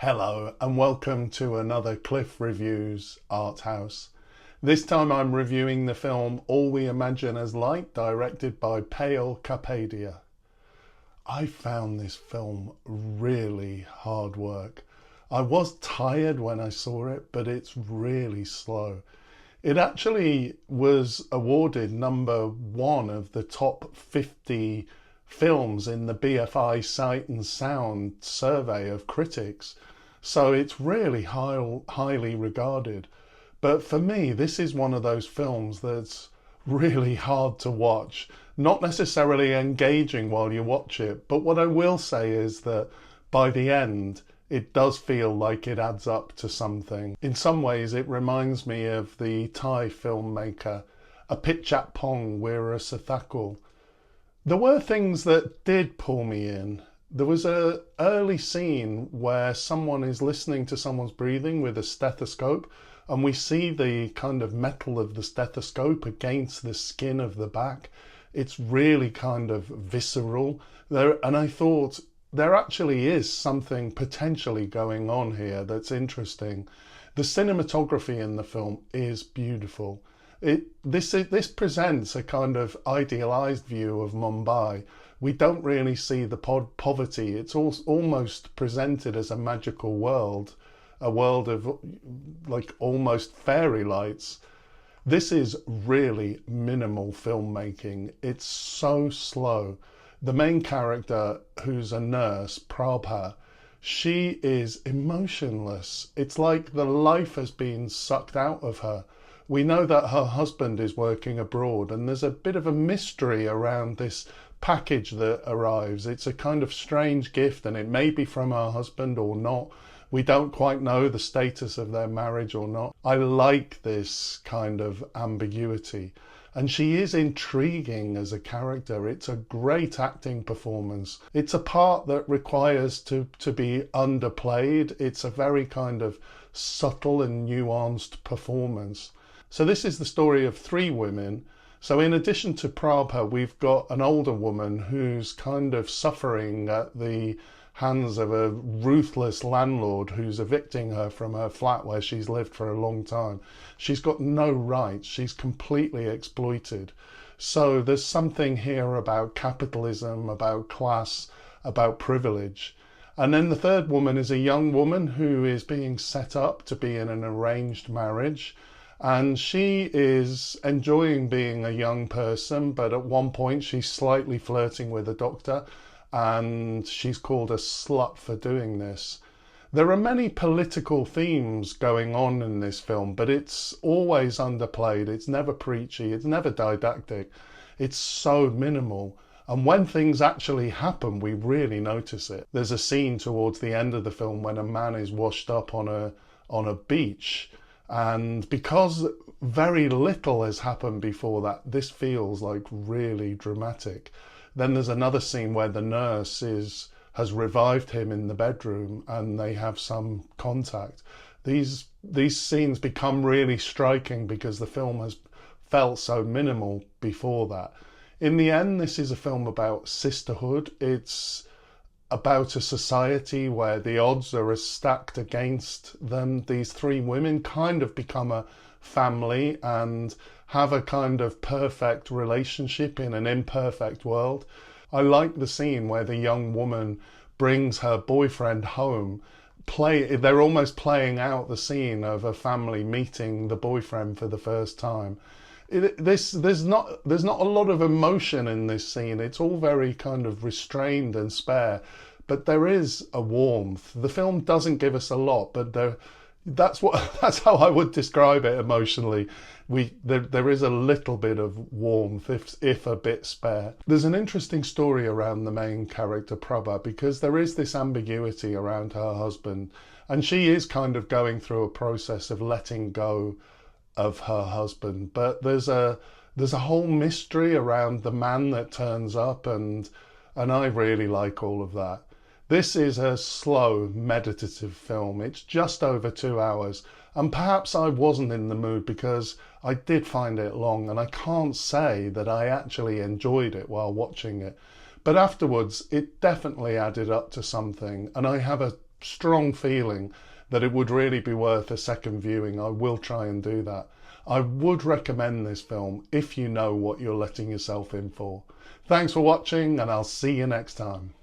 Hello and welcome to another Cliff Reviews Art House. This time I'm reviewing the film All We Imagine as Light, directed by Payal Kapadia. I found this film really hard work. I was tired when I saw it, but it's really slow. It actually was awarded #1 of the top 50 films in the BFI Sight and Sound survey of critics. So it's really highly regarded. But for me, this is one of those films that's really hard to watch. Not necessarily engaging while you watch it, but what I will say is that by the end, it does feel like it adds up to something. In some ways, it reminds me of the Thai filmmaker Apichatpong Weerasethakul. There were things that did pull me in. There was an early scene where someone is listening to someone's breathing with a stethoscope, and we see the kind of metal of the stethoscope against the skin of the back. It's really kind of visceral there, and I thought there actually is something potentially going on here that's interesting. The cinematography in the film is beautiful. This presents a kind of idealized view of Mumbai. We don't really see the poverty. It's almost presented as a magical world, a world of like almost fairy lights. This is really minimal filmmaking. It's so slow. The main character, who's a nurse, Prabha, she is emotionless. It's like the life has been sucked out of her. We know that her husband is working abroad, and there's a bit of a mystery around this package that arrives. It's a kind of strange gift, and it may be from her husband or not. We don't quite know the status of their marriage or not. I like this kind of ambiguity. And she is intriguing as a character. It's a great acting performance. It's a part that requires to be underplayed. It's a very kind of subtle and nuanced performance. So this is the story of 3 women. So in addition to Prabha, we've got an older woman who's kind of suffering at the hands of a ruthless landlord who's evicting her from her flat where she's lived for a long time. She's got no rights. She's completely exploited. So there's something here about capitalism, about class, about privilege. And then the 3rd woman is a young woman who is being set up to be in an arranged marriage. And she is enjoying being a young person, but at one point she's slightly flirting with a doctor, and she's called a slut for doing this. There are many political themes going on in this film, but it's always underplayed. It's never preachy. It's never didactic. It's so minimal. And when things actually happen, we really notice it. There's a scene towards the end of the film when a man is washed up on a beach. And because very little has happened before that, this feels like really dramatic. Then there's another scene where the nurse has revived him in the bedroom and they have some contact. These scenes become really striking because the film has felt so minimal before that. In the end, this is a film about sisterhood. It's about a society where the odds are as stacked against them. These 3 women kind of become a family and have a kind of perfect relationship in an imperfect world. I like the scene where the young woman brings her boyfriend home. They're almost playing out the scene of a family meeting the boyfriend for the first time. There's not a lot of emotion in this scene. It's all very kind of restrained and spare, but there is a warmth. The film doesn't give us a lot, but that's how I would describe it emotionally. There is a little bit of warmth, if a bit spare. There's an interesting story around the main character Prabha, because there is this ambiguity around her husband, and she is kind of going through a process of letting go of her husband, but there's a whole mystery around the man that turns up, and I really like all of that. This is a slow, meditative film. It's just over 2 hours, and perhaps I wasn't in the mood because I did find it long, and I can't say that I actually enjoyed it while watching it. But afterwards, it definitely added up to something, and I have a strong feeling that it would really be worth a second viewing. I will try and do that. I would recommend this film if you know what you're letting yourself in for. Thanks for watching, and I'll see you next time.